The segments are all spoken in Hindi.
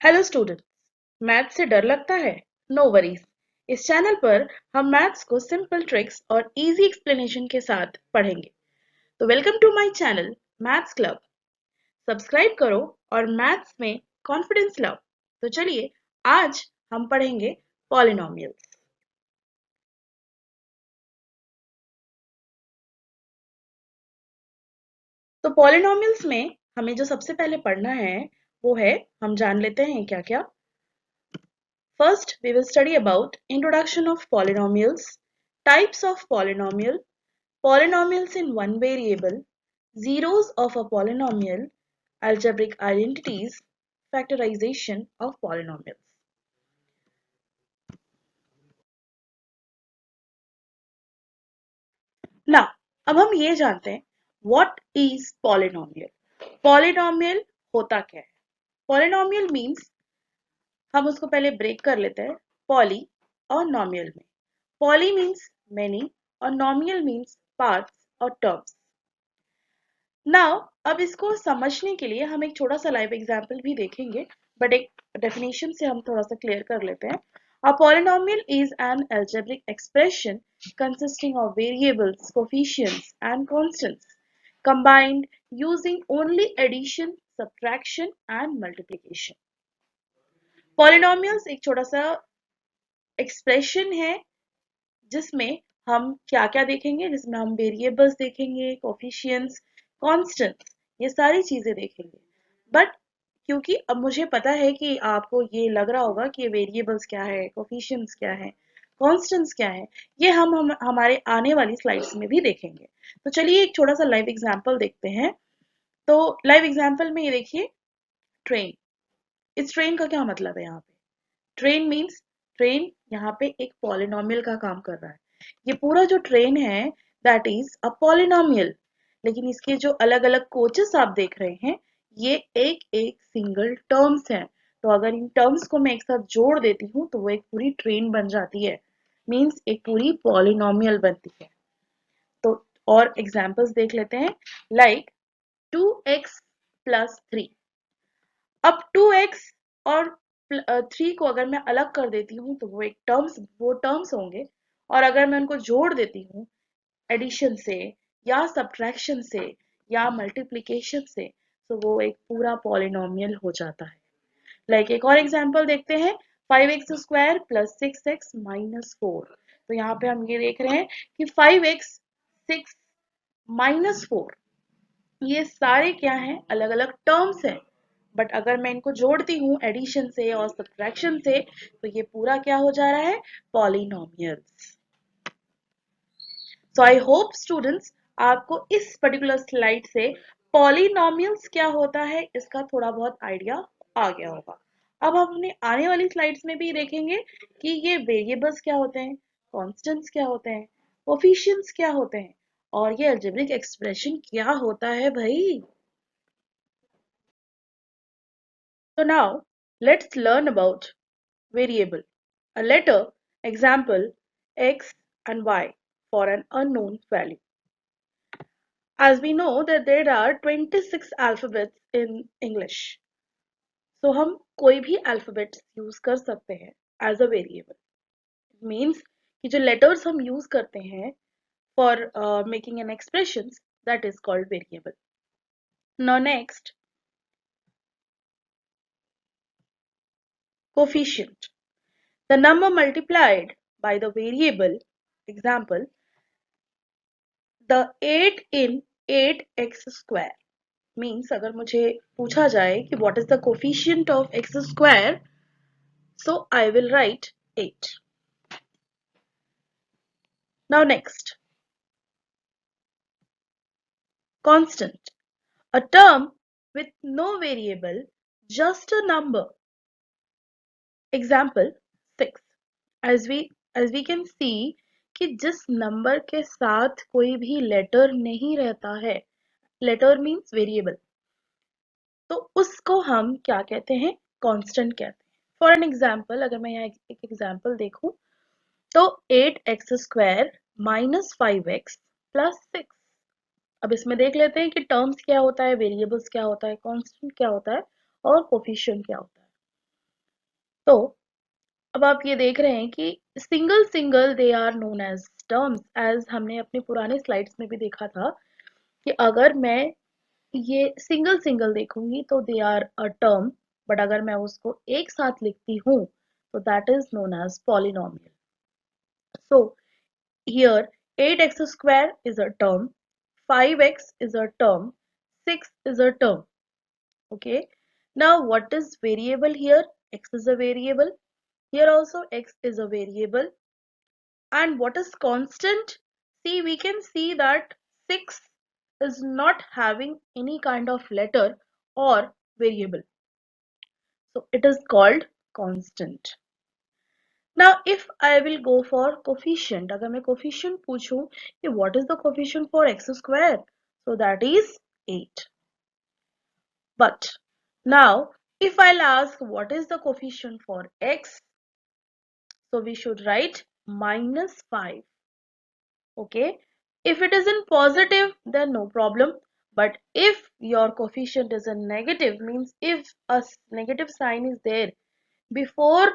Hello students. मैथ से डर लगता है? No worries. इस चैनल पर हम मैथ्स को सिंपल ट्रिक्स और इजी एक्सप्लेनेशन के साथ पढ़ेंगे। तो welcome to my channel maths club. Subscribe करो और मैथ्स में कॉन्फिडेंस लाओ। तो चलिए आज हम पढ़ेंगे पॉलिनोमियल्स। तो पॉलिनोमियल्स में हमें जो सबसे पहले पढ़ना है वो है, हम जान लेते हैं क्या क्या। First, we will study about introduction of polynomials, types of polynomial, polynomials in one variable, zeros of a polynomial, algebraic identities, factorization of polynomials. Now, अब हम ये जानते हैं what is polynomial. Polynomial होता क्या है? Polynomial means, हम उसको पहले ब्रेक कर लेते हैं poly और nomial में. Poly means many और nomial means parts और terms. नाउ अब इसको समझने के लिए हम एक छोटा सा लाइव एग्जांपल भी देखेंगे, बट एक डेफिनेशन से हम थोड़ा सा क्लियर कर लेते हैं। A polynomial is an algebraic expression consisting of variables, coefficients and constants combined using only addition, subtraction and multiplication. Polynomials एक छोटा सा एक्सप्रेशन है जिसमें हम क्या क्या देखेंगे, जिसमें हम वेरिएबल्स देखेंगे, कोफिशिएंट्स, कांस्टेंट्स, ये सारी चीजें देखेंगे। बट क्योंकि अब मुझे पता है कि आपको ये लग रहा होगा कि ये वेरिएबल्स क्या है, कोफिशिएंट्स क्या है, कांस्टेंट्स क्या है, ये हम हमारे आने वाली स्लाइड्स में भी देखेंगे। तो चलिए एक छोटा सा लाइव एग्जांपल देखते हैं। तो लाइव एग्जांपल में ये देखिए, ट्रेन। इस ट्रेन का क्या मतलब है यहाँ पे? ट्रेन मीन्स, ट्रेन यहाँ पे एक पॉलिनोमियल का काम कर रहा है। ये पूरा जो ट्रेन है दैट इज अ पॉलिनोमियल, लेकिन इसके जो अलग अलग कोचेस आप देख रहे हैं ये एक एक सिंगल टर्म्स हैं। तो अगर इन टर्म्स को मैं एक साथ जोड़ देती हूँ तो वो एक पूरी ट्रेन बन जाती है, मीन्स एक पूरी पॉलिनोमियल बनती है। तो और एग्जांपल्स देख लेते हैं, लाइक 2x प्लस 3। अब 2x और 3 को अगर मैं अलग कर देती हूँ तो वो टर्म्स होंगे, और अगर मैं उनको जोड़ देती हूँ एडिशन से या सब्ट्रैक्शन से या मल्टीप्लिकेशन से तो वो एक पूरा पॉलिनोमियल हो जाता है। लाइक एक और एग्जांपल देखते हैं, 5x square plus 6x minus 4। तो यहाँ पे हम ये देख रहे हैं कि 5x, 6 माइनस 4, ये सारे क्या हैं, अलग अलग टर्म्स हैं। बट अगर मैं इनको जोड़ती हूँ एडिशन से और सब्ट्रैक्शन से तो ये पूरा क्या हो जा रहा है, polynomials. So I hope students आपको इस पर्टिकुलर स्लाइड से पॉलिनोमियल्स क्या होता है इसका थोड़ा बहुत आइडिया आ गया होगा। अब हम अपने आने वाली स्लाइड्स में भी देखेंगे कि ये वेरिएबल्स क्या होते हैं, कॉन्स्टेंट्स क्या होते हैं, कोफिशिएंट्स क्या होते हैं, और ये अलजेब्रिक एक्सप्रेशन क्या होता है भाई। So now let's learn about variable. A letter, example x and y for an unknown value. As we know that there are 26 alphabets in English. So हम कोई भी alphabets use कर सकते हैं as a variable. It means कि जो letters हम use करते हैं for making an expressions, that is called variable. Now next, coefficient. The number multiplied by the variable, example the 8 in 8x square, means अगर मुझे पूछा जाए कि what is the coefficient of x square, so I will write 8. Now next, constant, a term with no variable, just a number. Example 6. as we can see कि जिस नंबर के साथ कोई भी लेटर नहीं रहता है, लेटर मीन्स वेरिएबल, तो उसको हम क्या कहते हैं, कांस्टेंट कहते हैं। फॉर एन एग्जाम्पल, अगर मैं यहाँ एक एग्जाम्पल देखूं तो 8x square minus 5x plus 6। अब इसमें देख लेते हैं कि टर्म्स क्या होता है, वेरिएबल्स क्या होता है, कांस्टेंट क्या होता है और कोफिशिएंट क्या होता है। तो अब आप ये देख रहे हैं कि single single they are known as terms, as हमने अपने पुराने स्लाइड्स में भी देखा था कि अगर मैं ये सिंगल सिंगल देखूंगी तो they are a term, but अगर मैं उसको एक साथ लिखती हूँ तो that is known as polynomial. So here 8x square is a term, 5x is a term, 6 is a term. Okay. Now what is variable here? X is a variable. Here also x is a variable. And what is constant? See, we can see that 6 is not having any kind of letter or variable. So it is called constant. Now if I will go for coefficient, अगर मैं coefficient पूछूं कि what is the coefficient for x square? So that is 8. But now if I'll ask what is the coefficient for x, so we should write -5. Okay. If it is in positive, then no problem. But if your coefficient is in negative, means if a negative sign is there before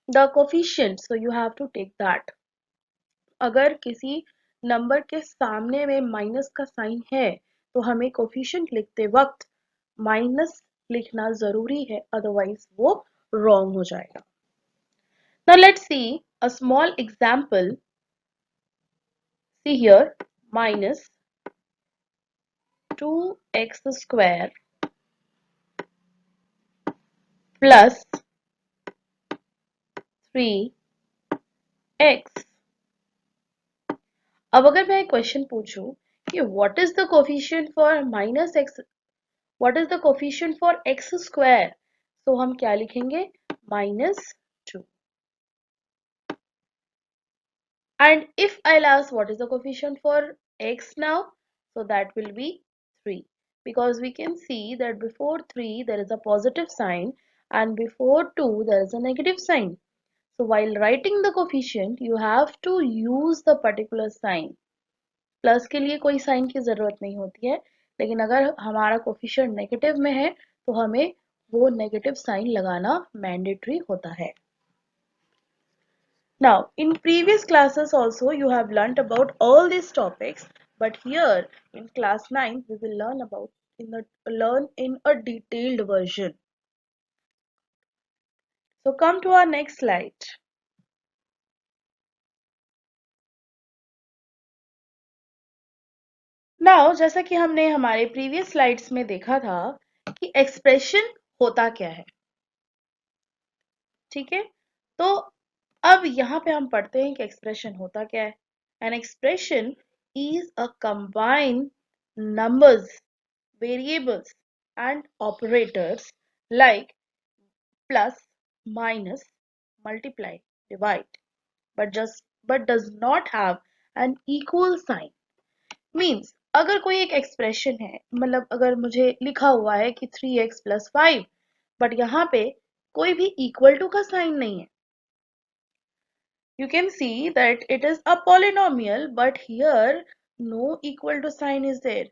the coefficient, so you have to take that. अगर किसी नंबर के सामने में माइनस का साइन है तो हमें कोफिशिएंट लिखते वक्त माइनस लिखना जरूरी है, अदरवाइज वो रॉन्ग हो जाएगा. Now let's see a small example. See here minus 2x square plus 3x. अब अगर मैं क्वेश्चन पूछूं कि what is the coefficient for minus x, what is the coefficient for x square, तो हम क्या लिखेंगे? -2. And if I'll ask what is the coefficient for x now, so that will be 3. Because we can see that before 3 there is a positive sign and before 2 there is a negative sign. So while writing the coefficient you have to use the particular sign. Plus के लिए कोई साइन की जरूरत नहीं होती है, लेकिन अगर हमारा कोफिशिएंट नेगेटिव में है तो हमें वो नेगेटिव साइन लगाना मैंडेटरी होता है. Now, in previous classes also you have learnt about all these topics, but here in class 9 we will learn in a detailed version. So come to our next slide. Now, जैसा कि हमने हमारे previous slides में देखा था कि expression होता क्या है, ठीक है? तो अब यहाँ पे हम पढ़ते हैं कि expression होता क्या है. An expression is a combined numbers, variables and operators like plus, minus, multiply, divide, but does not have an equal sign. Means अगर कोई एक expression है, मतलब अगर मुझे लिखा हुआ है कि 3x plus 5, but यहाँ पे कोई भी equal to का sign नहीं है. You can see that it is a polynomial, but here no equal to sign is there.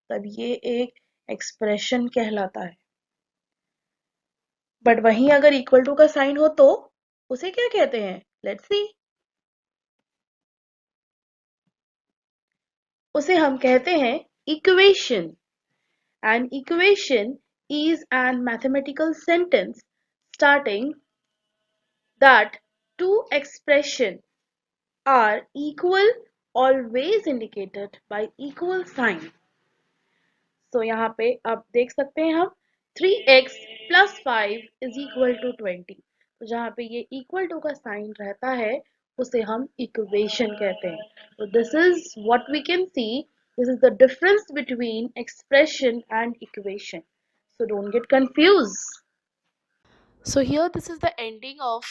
तब ये एक expression कहलाता है. बट वहीं अगर इक्वल टू का साइन हो तो उसे क्या कहते हैं? Let's see. उसे हम कहते हैं equation. An equation is an mathematical sentence starting that two expression are equal always indicated by equal sign. तो यहाँ पे आप देख सकते हैं हम 3x plus 5 is equal to 20. तो जहाँ पे ये equal to का साइन रहता है उसे हम इक्वेशन कहते हैं. तो this is what we can see. This is the difference between expression and equation. So don't get confused. So here this is the ending of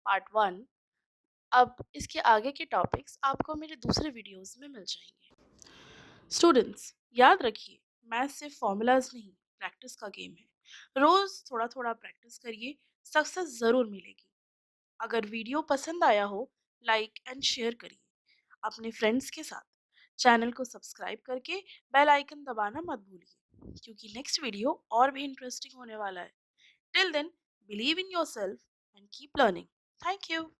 part 1. अब इसके आगे के टॉपिक्स आपको मेरे दूसरे वीडियोस में मिल जाएंगे. स्टूडेंट्स याद रखिए, मैथ सिर्फ फॉर्मूलाज नहीं, प्रैक्टिस का गेम है. रोज थोड़ा थोड़ा प्रैक्टिस करिए, सक्सेस जरूर मिलेगी. अगर वीडियो पसंद आया हो, लाइक एंड शेयर करिए अपने फ्रेंड्स के साथ. चैनल को सब्सक्राइब करके बेल आइकन दबाना मत भूलिए, क्योंकि नेक्स्ट वीडियो और भी इंटरेस्टिंग होने वाला है. Till then, believe in yourself and keep learning. Thank you.